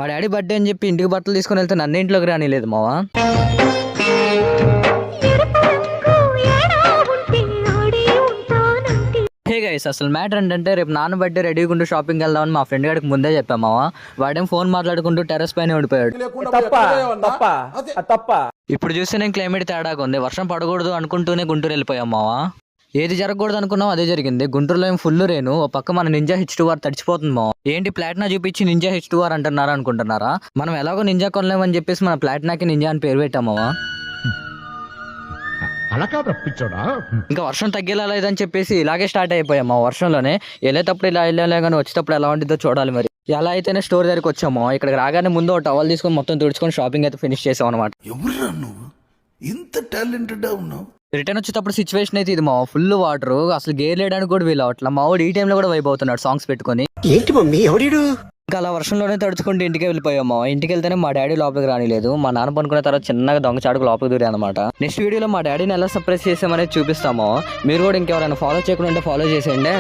మా daddy birthday అని చెప్పి ఇంటికి బట్టలు తీసుకొని వెళ్తే నన్ను ఇంట్లోకి రానిలేదు మావా. హే గైస్, అసలు మ్యాటర్ ఏంటంటే రేపు నాన్న బర్త్డే రెడీగా ఉంటూ షాపింగ్ వెళ్దామని మా ఫ్రెండ్ గారికి ముందే చెప్పాము మావా. వాడేం ఫోన్ మాట్లాడుకుంటూ టెర్రస్ పైన ఉండిపోయాడు. ఇప్పుడు చూస్తే నేను క్లైమేట్ తేడాగా ఉంది. వర్షం పడకూడదు అనుకుంటూనే గుంటూరు వెళ్ళిపోయాం మావా. ఏది జరగకూడదు అనుకున్నాం అదే జరిగింది. గుంటూరులో ఏం ఫుల్ రేను, ఓ పక్క మన నింజా H2R తడిచిపోతుంది మావా. ఏంటి ప్లాటినా చూపించి నింజా H2R అంటున్నారా అనుకుంటున్నారా? మనం ఎలాగో నింజా కొనలేమని చెప్పేసి మన ప్లాటినాకి నింజా అని పేరు పెట్టామావా. ఇంకా వర్షం తగ్గేలా లేదని చెప్పేసి ఇలాగే స్టార్ట్ అయిపోయాం మా వర్షంలోనే. వెళ్ళేటప్పుడు ఇలా వెళ్ళలే కానీ వచ్చేటప్పుడు ఎలా ఉంటుందో చూడాలి. మరి ఎలా అయితేనే స్టోర్ దగ్గరికి వచ్చాము. ఇక్కడికి రాగానే ముందు ఒక టవల్ తీసుకొని మొత్తం తుడుచుకొని షాపింగ్ అయితే ఫినిష్ చేసాం అనమాట. రిటర్న్ వచ్చేటప్పుడు సిచ్యువేషన్ అయితే ఇది మా ఫుల్ వాటర్, అసలు గేర్ లేయడానికి కూడా వీలు అట్లా. మా వాడు ఈ టైంలో కూడా వైబ్ అవుతున్నాడు సాంగ్స్ పెట్టుకొని. ఏంటి మమ్మీ ఎవడు? ఇంకా అలా వర్షంలోనే తడుచుకుంటూ ఇంటికి వెళ్ళిపోయాము. ఇంటికి వెళ్తేనే మా డాడీ లోపలికి రానిలేదు. మా నాన్న పనుకున్న తర్వాత చిన్నగా దొంగచాడుకు లోపలికి దూరే అనమాట. నెక్స్ట్ వీడియోలో మా డాడీని ఎలా సర్ప్రైజ్ చేసామనేది చూపిస్తాము. మీరు కూడా ఇంకెవరైనా ఫాలో చేయకుండా ఉంటే ఫాలో చేసేయండి.